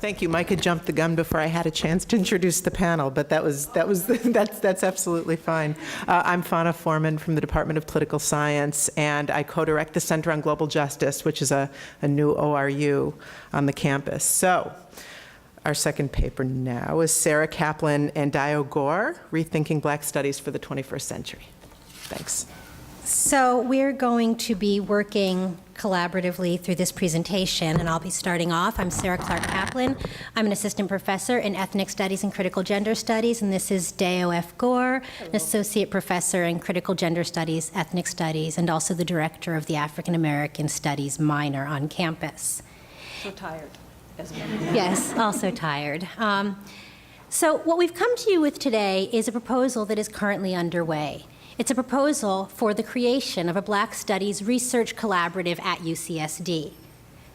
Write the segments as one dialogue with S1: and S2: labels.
S1: Thank you. Mike had jumped the gun before I had a chance to introduce the panel, but that's absolutely fine. I'm Fauna Foreman from the Department of Political Science, and I co-direct the Center on Global Justice, which is a new ORU on the campus. So, our second paper now is Sarah Kaplan and Dio Gore, Rethinking Black Studies for the 21st Century. Thanks.
S2: So we're going to be working collaboratively through this presentation, and I'll be starting off. I'm Sarah Clark Kaplan. I'm an assistant professor in ethnic studies and critical gender studies, and this is Dio F. Gore, an associate professor in critical gender studies, ethnic studies, and also the director of the African American Studies minor on campus.
S3: So tired.
S2: Yes, also tired. So what we've come to you with today is a proposal that is currently underway. It's a proposal for the creation of a Black Studies research collaborative at UCSD.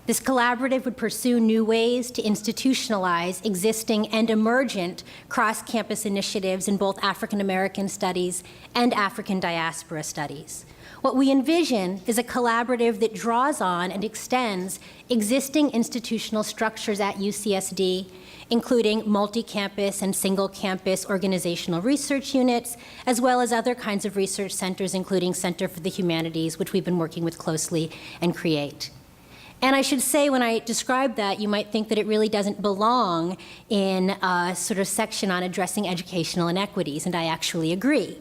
S2: This collaborative would pursue new ways to institutionalize existing and emergent cross-campus initiatives in both African American studies and African diaspora studies. What we envision is a collaborative that draws on and extends existing institutional structures at UCSD, including multi-campus and single-campus organizational research units, as well as other kinds of research centers, including Center for the Humanities, which we've been working with closely, and CREATE. And I should say, when I describe that, you might think that it really doesn't belong in a sort of section on addressing educational inequities, and I actually agree.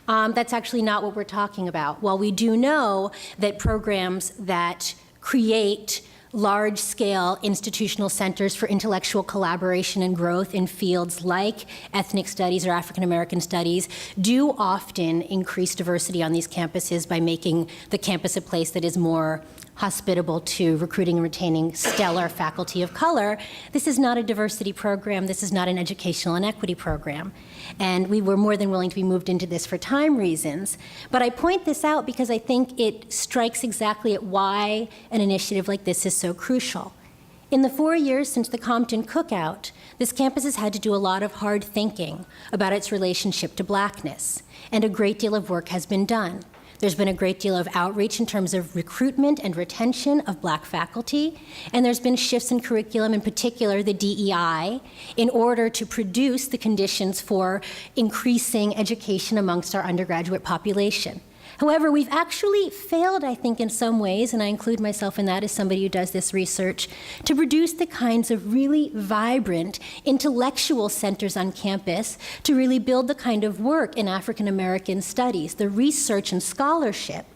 S2: That's actually not what we're talking about. While we do know that programs that create large-scale institutional centers for intellectual collaboration and growth in fields like ethnic studies or African American studies do often increase diversity on these campuses by making the campus a place that is more hospitable to recruiting and retaining stellar faculty of color. This is not a diversity program. This is not an educational inequity program. And we were more than willing to be moved into this for time reasons. But I point this out because I think it strikes exactly at why an initiative like this is so crucial. In the 4 years since the Compton Cookout, this campus has had to do a lot of hard thinking about its relationship to Blackness, and a great deal of work has been done. There's been a great deal of outreach in terms of recruitment and retention of Black faculty, and there's been shifts in curriculum, in particular the DEI, in order to produce the conditions for increasing education amongst our undergraduate population. However, we've actually failed, I think, in some ways, and I include myself in that as somebody who does this research, to produce the kinds of really vibrant intellectual centers on campus to really build the kind of work in African American studies, the research and scholarship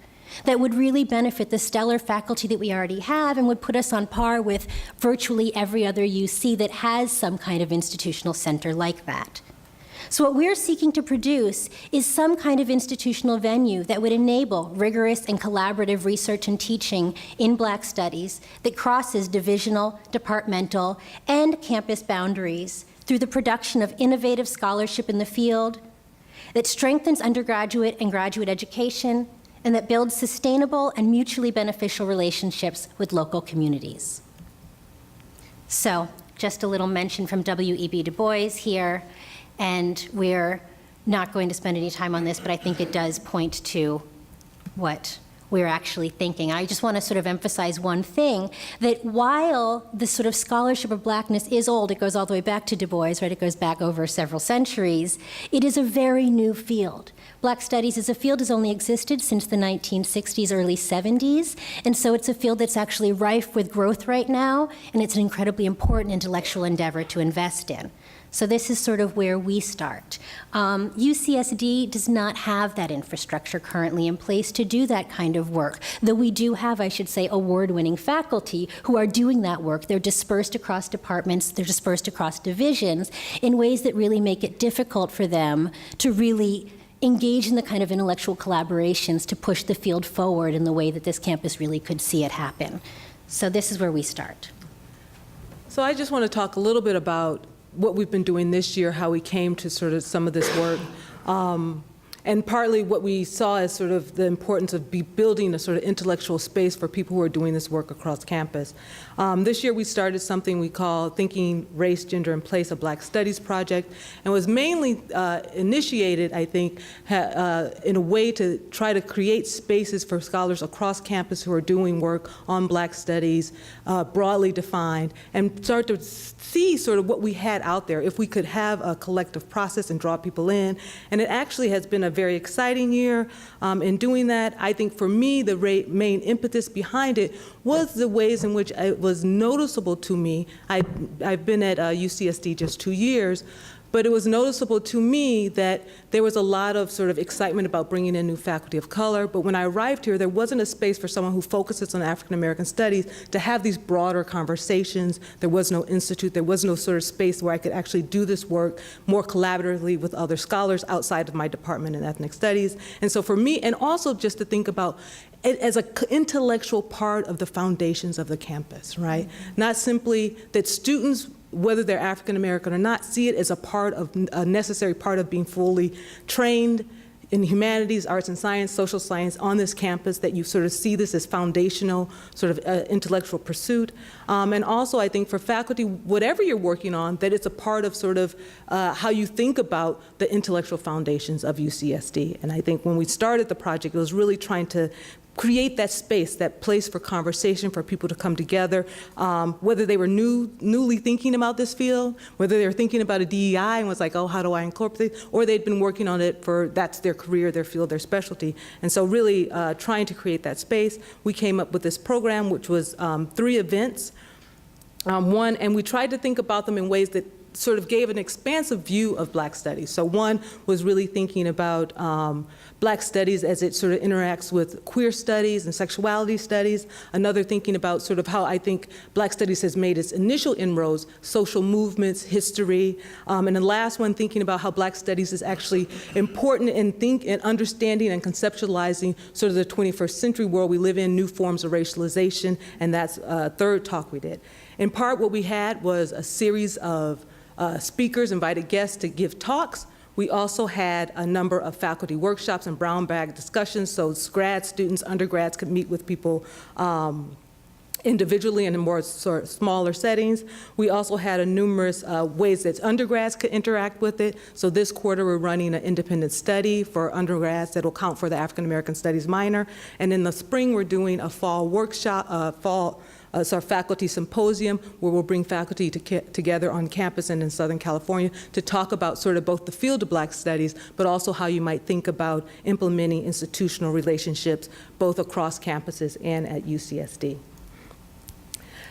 S2: that would really benefit the stellar faculty that we already have and would put us on par with virtually every other UC that has some kind of institutional center like that. So what we're seeking to produce is some kind of institutional venue that would enable rigorous and collaborative research and teaching in Black studies that crosses divisional, departmental, and campus boundaries through the production of innovative scholarship in the field, that strengthens undergraduate and graduate education, and that builds sustainable and mutually beneficial relationships with local communities. So, just a little mention from W.E.B. Du Bois here. And we're not going to spend any time on this, but I think it does point to what we're actually thinking. I just want to sort of emphasize one thing, that while the sort of scholarship of Blackness is old, it goes all the way back to Du Bois, right? It goes back over several centuries. It is a very new field. Black studies as a field has only existed since the 1960s, early 70s, and so it's a field that's actually rife with growth right now, and it's an incredibly important intellectual endeavor to invest in. So this is sort of where we start. UCSD does not have that infrastructure currently in place to do that kind of work, though we do have, I should say, award-winning faculty who are doing that work. They're dispersed across departments, they're dispersed across divisions in ways that really make it difficult for them to really engage in the kind of intellectual collaborations to push the field forward in the way that this campus really could see it happen. So this is where we start.
S3: So I just want to talk a little bit about what we've been doing this year, how we came to sort of some of this work. And partly what we saw as sort of the importance of building a sort of intellectual space for people who are doing this work across campus. This year we started something we call Thinking Race, Gender, and Place, a Black Studies project, and was mainly initiated, I think, in a way to try to create spaces for scholars across campus who are doing work on Black studies, broadly defined, and start to see sort of what we had out there, if we could have a collective process and draw people in. And it actually has been a very exciting year in doing that. I think for me, the main impetus behind it was the ways in which it was noticeable to me. I've been at UCSD just 2 years, but it was noticeable to me that there was a lot of sort of excitement about bringing in new faculty of color, but when I arrived here, there wasn't a space for someone who focuses on African American studies to have these broader conversations. There was no institute, there was no sort of space where I could actually do this work more collaboratively with other scholars outside of my department in ethnic studies. And so for me, and also just to think about it as an intellectual part of the foundations of the campus, right? Not simply that students, whether they're African American or not, see it as a necessary part of being fully trained in humanities, arts and science, social science on this campus, that you sort of see this as foundational sort of intellectual pursuit. And also I think for faculty, whatever you're working on, that it's a part of sort of how you think about the intellectual foundations of UCSD. And I think when we started the project, it was really trying to create that space, that place for conversation, for people to come together, whether they were newly thinking about this field, whether they were thinking about a DEI and was like, oh, how do I incorporate, or they'd been working on it for, that's their career, their field, their specialty. And so really trying to create that space, we came up with this program, which was 3 events. And we tried to think about them in ways that sort of gave an expansive view of Black studies. So one was really thinking about Black studies as it sort of interacts with queer studies and sexuality studies. Another thinking about sort of how I think Black studies has made its initial inroads, social movements, history. And the last one thinking about how Black studies is actually important in understanding and conceptualizing sort of the 21st century world we live in, new forms of racialization, and that's a third talk we did. In part, what we had was a series of speakers, invited guests to give talks. We also had a number of faculty workshops and brown bag discussions, so grad students, undergrads could meet with people individually and in more sort of smaller settings. We also had numerous ways that undergrads could interact with it. So this quarter we're running an independent study for undergrads that will count for the African American Studies minor. And in the spring we're doing a fall workshop, it's our faculty symposium, where we'll bring faculty together on campus and in Southern California to talk about sort of both the field of Black studies, but also how you might think about implementing institutional relationships both across campuses and at UCSD.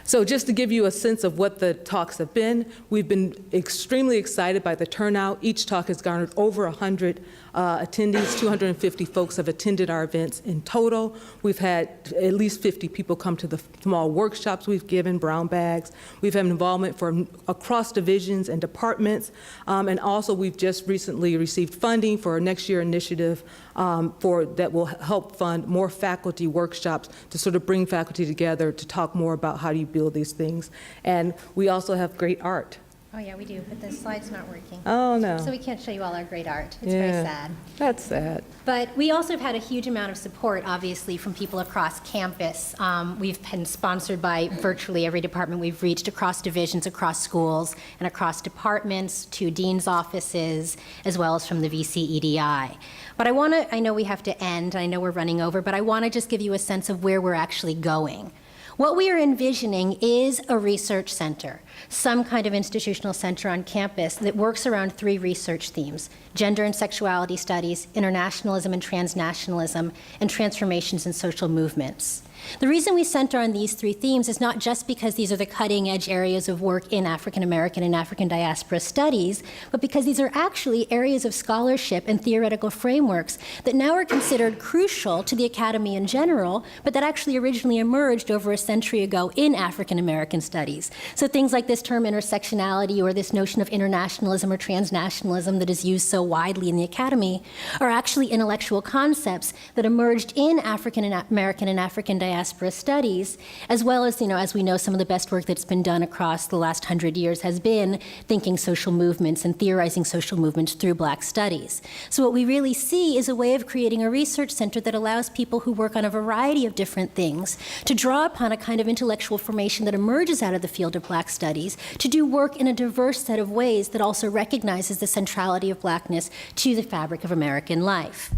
S3: So just to give you a sense of what the talks have been, we've been extremely excited by the turnout. Each talk has garnered over 100 attendees. 250 folks have attended our events in total. We've had at least 50 people come to the small workshops we've given, brown bags. We've had involvement from across divisions and departments. And also we've just recently received funding for a next year initiative that will help fund more faculty workshops to sort of bring faculty together to talk more about how do you build these things. And we also have great art.
S2: Oh, yeah, we do, but the slide's not working.
S3: Oh, no.
S2: So we can't show you all our great art. It's very sad.
S3: That's sad.
S2: But we also have had a huge amount of support, obviously, from people across campus. We've been sponsored by virtually every department we've reached, across divisions, across schools, and across departments to dean's offices, as well as from the VCEDI. But I know we have to end, I know we're running over, but I want to just give you a sense of where we're actually going. What we are envisioning is a research center, some kind of institutional center on campus that works around 3 research themes: gender and sexuality studies, internationalism and transnationalism, and transformations in social movements. The reason we center on these 3 themes is not just because these are the cutting-edge areas of work in African American and African diaspora studies, but because these are actually areas of scholarship and theoretical frameworks that now are considered crucial to the academy in general, but that actually originally emerged over a century ago in African American studies. So things like this term intersectionality, or this notion of internationalism or transnationalism that is used so widely in the academy, are actually intellectual concepts that emerged in African American and African diaspora diaspora studies, as well as, as we know, some of the best work that's been done across the last 100 years has been thinking social movements and theorizing social movements through Black studies. So what we really see is a way of creating a research center that allows people who work on a variety of different things to draw upon a kind of intellectual formation that emerges out of the field of Black studies to do work in a diverse set of ways that also recognizes the centrality of Blackness to the fabric of American life.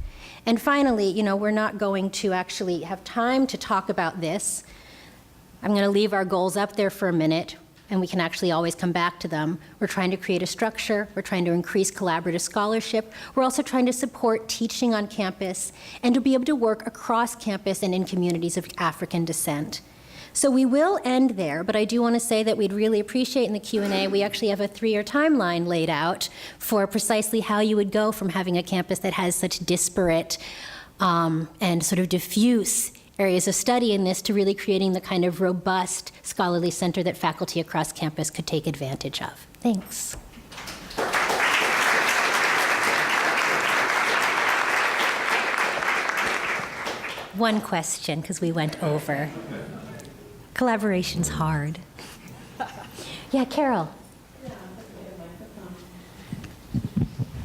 S2: And finally, we're not going to actually have time to talk about this. I'm going to leave our goals up there for a minute, and we can actually always come back to them. We're trying to create a structure. We're trying to increase collaborative scholarship. We're also trying to support teaching on campus and to be able to work across campus and in communities of African descent. So we will end there, but I do want to say that we'd really appreciate in the Q&A, we actually have a 3-year timeline laid out for precisely how you would go from having a campus that has such disparate and sort of diffuse areas of study in this to really creating the kind of robust scholarly center that faculty across campus could take advantage of. Thanks. One question, because we went over. Collaboration's hard. Yeah, Carol.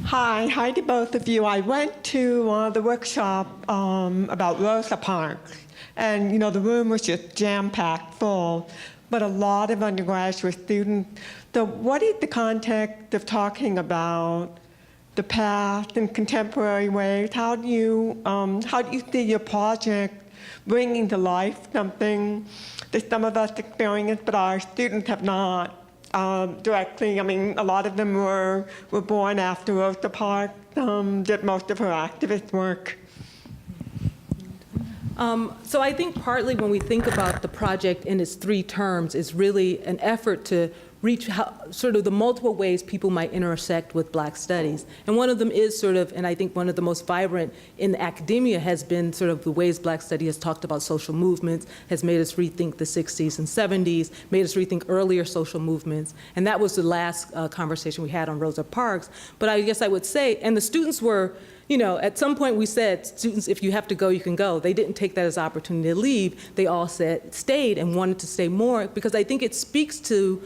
S4: Hi to both of you. I went to the workshop about Rosa Parks, and the room was just jam-packed full, but a lot of undergraduate students. So what is the context of talking about the past in contemporary ways? How do you see your project bringing to life something that some of us experienced, but our students have not directly? I mean, a lot of them were born after Rosa Parks did most of her activist work.
S3: So I think partly when we think about the project in its 3 terms is really an effort to reach sort of the multiple ways people might intersect with Black studies. And one of them is sort of, and I think one of the most vibrant in academia has been sort of the ways Black study has talked about social movements, has made us rethink the 60s and 70s, made us rethink earlier social movements. And that was the last conversation we had on Rosa Parks. But I guess I would say, and the students were, at some point we said, students, if you have to go, you can go. They didn't take that as an opportunity to leave. They all stayed and wanted to stay more, because I think it speaks to,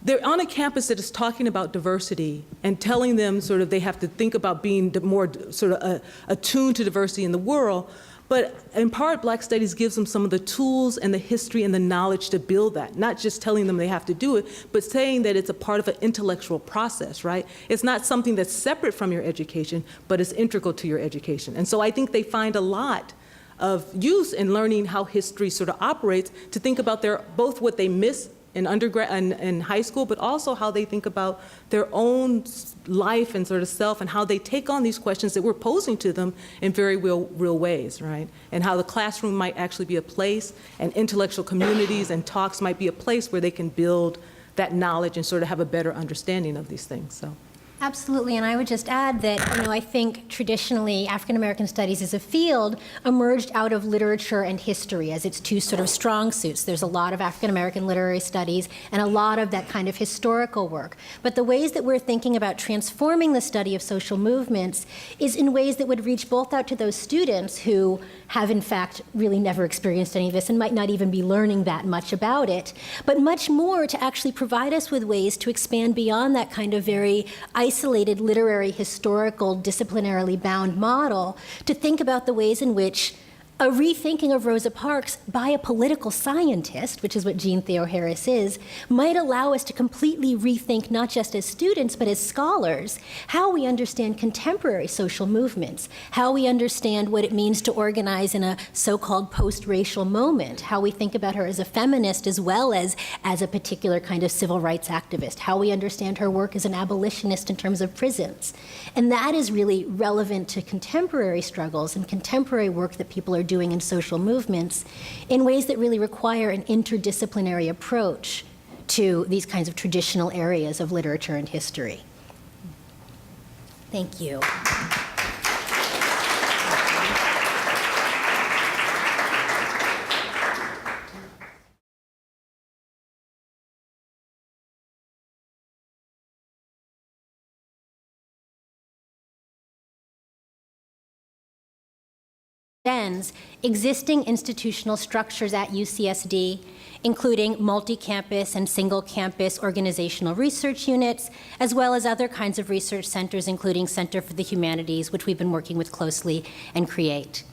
S3: they're on a campus that is talking about diversity and telling them sort of they have to think about being more sort of attuned to diversity in the world. But in part, Black Studies gives them some of the tools and the history and the knowledge to build that. Not just telling them they have to do it, but saying that it's a part of an intellectual process, right? It's not something that's separate from your education, but it's integral to your education. And so I think they find a lot of use in learning how history sort of operates to think about both what they miss in undergrad and in high school, but also how they think about their own life and sort of self, and how they take on these questions that we're posing to them in very real ways, right? And how the classroom might actually be a place, and intellectual communities and talks might be a place where they can build that knowledge and sort of have a better understanding of these things. So.
S2: Absolutely, and I would just add that, I think traditionally African American studies as a field emerged out of literature and history as its 2 sort of strong suits. There's a lot of African American literary studies and a lot of that kind of historical work. But the ways that we're thinking about transforming the study of social movements is in ways that would reach both out to those students who have in fact really never experienced any of this and might not even be learning that much about it, but much more to actually provide us with ways to expand beyond that kind of very isolated literary, historical, disciplinarily bound model to think about the ways in which a rethinking of Rosa Parks by a political scientist, which is what Jean Theo Harris is, might allow us to completely rethink, not just as students, but as scholars, how we understand contemporary social movements, how we understand what it means to organize in a so-called post-racial moment, how we think about her as a feminist as well as a particular kind of civil rights activist, how we understand her work as an abolitionist in terms of prisons. And that is really relevant to contemporary struggles and contemporary work that people are doing in social movements in ways that really require an interdisciplinary approach to these kinds of traditional areas of literature and history. Thank you. extends existing institutional structures at UCSD, including multi-campus and single-campus organizational research units, as well as other kinds of research centers, including Center for the Humanities, which we've been working with closely, and CREATE.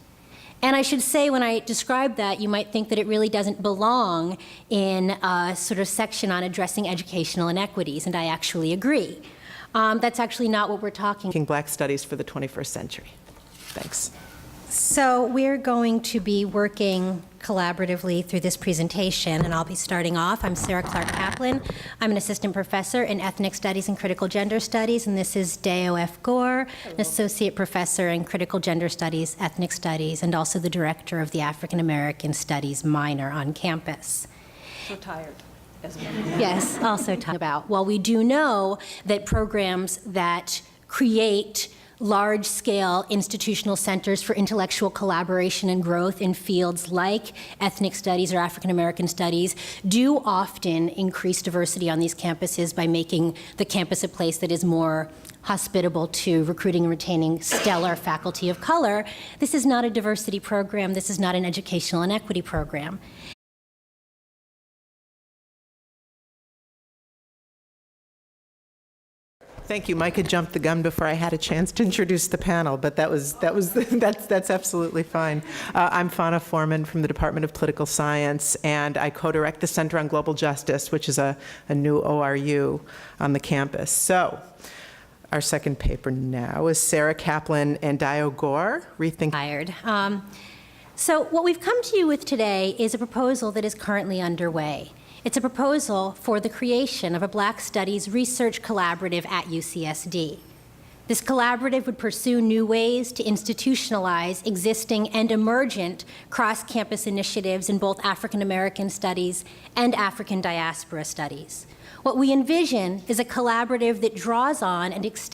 S2: And I should say, when I describe that, you might think that it really doesn't belong in a sort of section on addressing educational inequities, and I actually agree. That's actually not what we're talking about.
S1: Black Studies for the 21st Century. Thanks.
S2: So we're going to be working collaboratively through this presentation, and I'll be starting off. I'm Sarah Clark Kaplan. I'm an assistant professor in ethnic studies and critical gender studies, and this is Deo F. Gore, an associate professor in critical gender studies, ethnic studies, and also the director of the African American Studies minor on campus.
S3: So tired.
S2: Yes, also talk about. Well, we do know that programs that create large-scale institutional centers for intellectual collaboration and growth in fields like ethnic studies or African American studies do often increase diversity on these campuses by making the campus a place that is more hospitable to recruiting and retaining stellar faculty of color. This is not a diversity program. This is not an educational inequity program.
S1: Thank you. Mike had jumped the gun before I had a chance to introduce the panel, but that's absolutely fine. I'm Fauna Foreman from the Department of Political Science, and I co-direct the Center on Global Justice, which is a new ORU on the campus. So, our second paper now is Sarah Kaplan and Deo Gore, Rethinking.
S2: So what we've come to you with today is a proposal that is currently underway. It's a proposal for the creation of a Black Studies research collaborative at UCSD. This collaborative would pursue new ways to institutionalize existing and emergent cross-campus initiatives in both African American studies and African diaspora studies. What we envision is a collaborative that draws on and extends